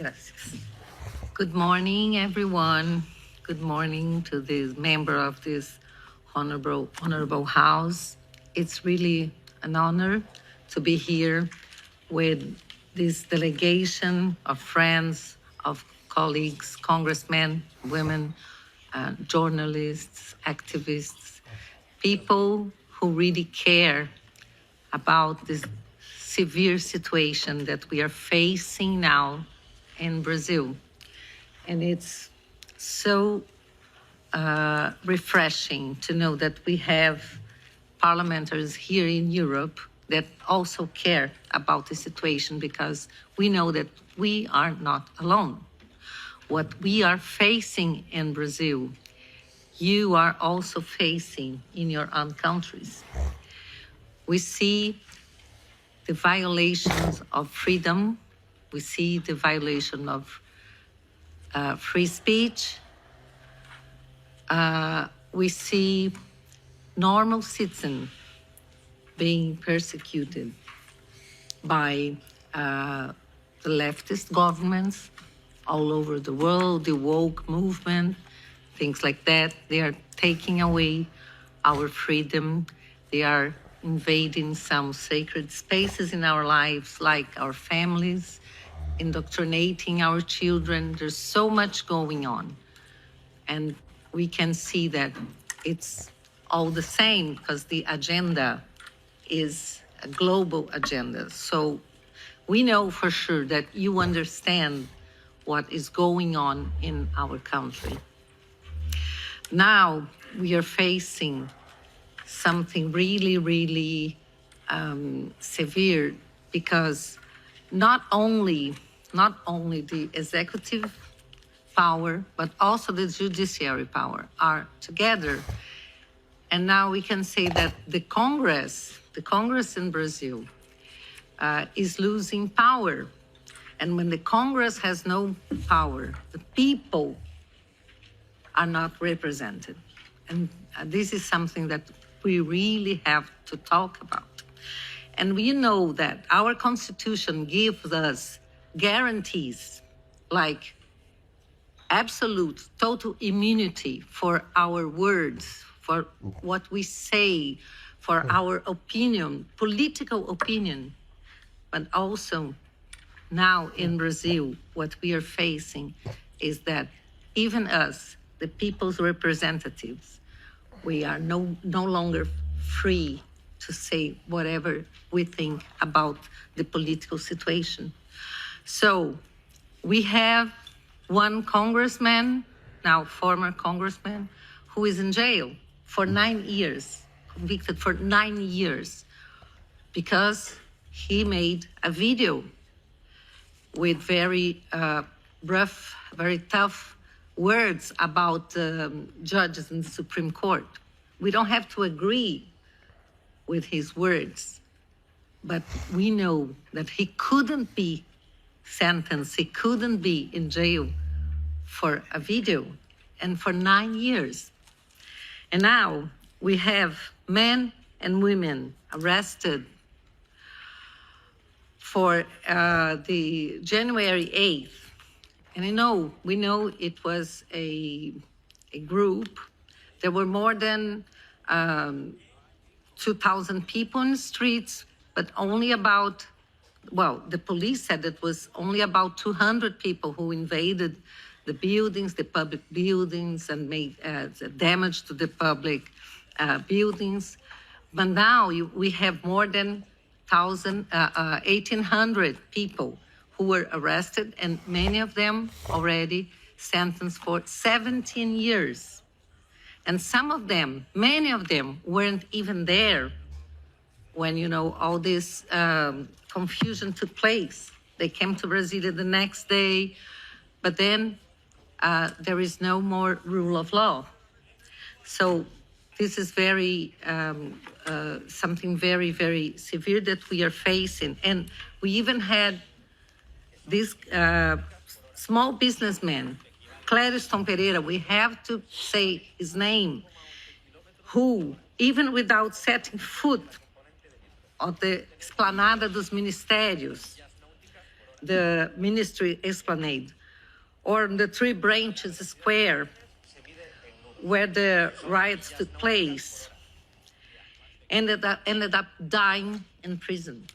Gracias. Good morning, everyone. Good morning to the member of this honorable House. It's really an honor to be here with this delegation of friends, of colleagues, congressmen, women, journalists, activists, people who really care about this severe situation that we are facing now in Brazil. And it's so refreshing to know that we have parliamentarians here in Europe that also care about the situation, because we know that we are not alone. What we are facing in Brazil, you are also facing in your own countries. We see the violations of freedom. We see the violation of free speech. We see normal citizens being persecuted by the leftist governments all over the world, the woke movement, things like that. They are taking away our freedom. They are invading some sacred spaces in our lives, like our families, indoctrinating our children. There's so much going on. And we can see that it's all the same because the agenda is a global agenda. So we know for sure that you understand what is going on in our country. Now we are facing something really, really severe, because not only the executive power, but also the judiciary power are together. And now we can say that the Congress in Brazil is losing power. And when the Congress has no power, the people are not represented. And this is something that we really have to talk about. And we know that our Constitution gives us guarantees like absolute, total immunity for our words, for what we say, for our opinion, political opinion. But also now in Brazil, what we are facing is that even us, the people's representatives, we are no longer free to say whatever we think about the political situation. So we have one congressman, now former congressman, who is in jail for 9 years, convicted for 9 years, because he made a video with very rough, very tough words about judges in the Supreme Court. We don't have to agree with his words, but we know that he couldn't be sentenced, he couldn't be in jail for a video and for 9 years. And now we have men and women arrested for the January 8th. And we know it was a group. There were more than 2,000 people in the streets, but only about, the police said it was only about 200 people who invaded the buildings, the public buildings, and made damage to the public buildings. But now we have more than 1,800 people who were arrested, and many of them already sentenced for 17 years. And many of them weren't even there when, all this confusion took place. They came to Brazil the next day, but then there is no more rule of law. So this is something very, very severe that we are facing. And we even had this small businessman, Clériston Pereira, we have to say his name, who, even without setting foot on the Esplanada dos Ministérios, the Ministry Esplanade, or the Three Branches Square, where the riots took place, ended up dying in prison.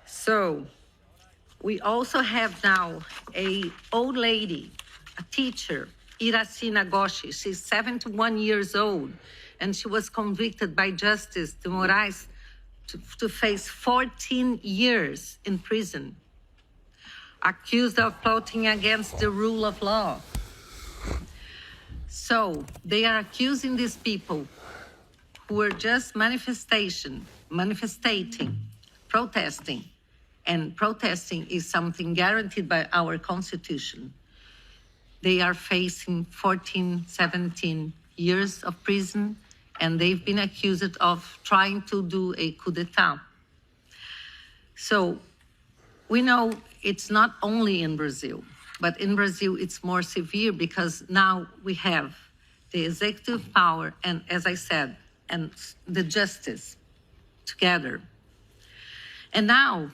So we also have now an old lady, a teacher, Iraci Nagoshi. She's 71 years old, and she was convicted by Justice de Moraes to face 14 years in prison, accused of plotting against the rule of law. So they are accusing these people who were just manifesting, protesting, and protesting is something guaranteed by our Constitution. They are facing 14, 17 years of prison, and they've been accused of trying to do a coup d'etat. So we know it's not only in Brazil, but in Brazil it's more severe because now we have the executive power and, as I said, and the justice together. And now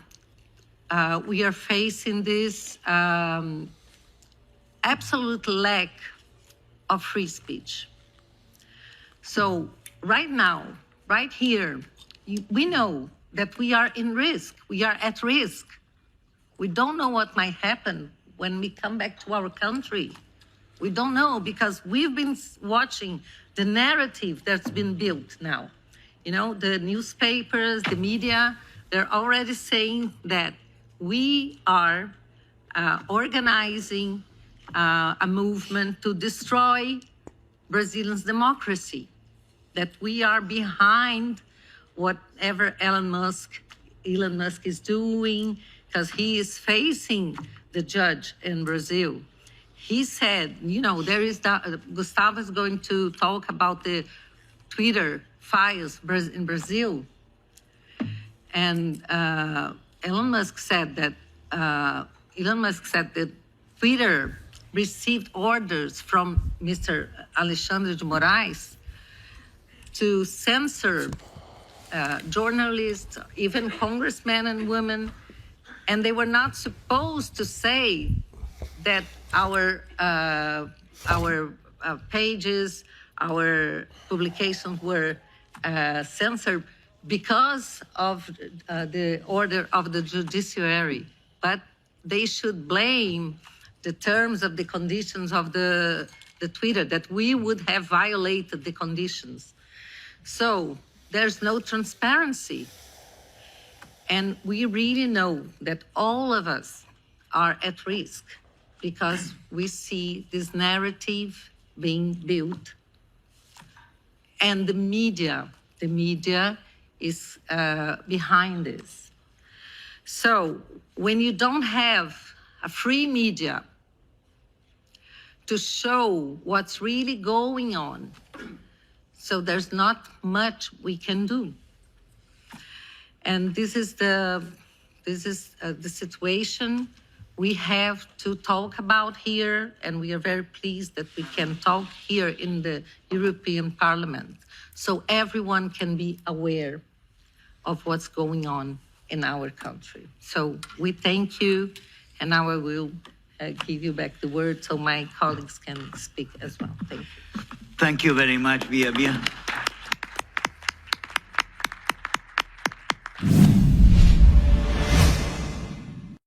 we are facing this absolute lack of free speech. So right now, right here, we know that we are in risk. We are at risk. We don't know what might happen when we come back to our country. We don't know because we've been watching the narrative that's been built now. You know, the newspapers, the media, they're already saying that we are organizing a movement to destroy Brazilians' democracy, that we are behind whatever Elon Musk is doing, because he is facing the judge in Brazil. He said, you know, Gustavo is going to talk about the Twitter files in Brazil. And Elon Musk said that Twitter received orders from Mr. Alexandre de Moraes to censor journalists, even congressmen and women, and they were not supposed to say that our pages, our publications were censored because of the order of the judiciary, but they should blame the terms of the conditions of the Twitter, that we would have violated the conditions. So there's no transparency. And we really know that all of us are at risk because we see this narrative being built. And the media is behind this. So when you don't have a free media to show what's really going on, so there's not much we can do. And this is the situation we have to talk about here, and we are very pleased that we can talk here in the European Parliament, so everyone can be aware of what's going on in our country. So we thank you, and now I will give you back the word so my colleagues can speak as well. Thank you. Thank you very much, Bia.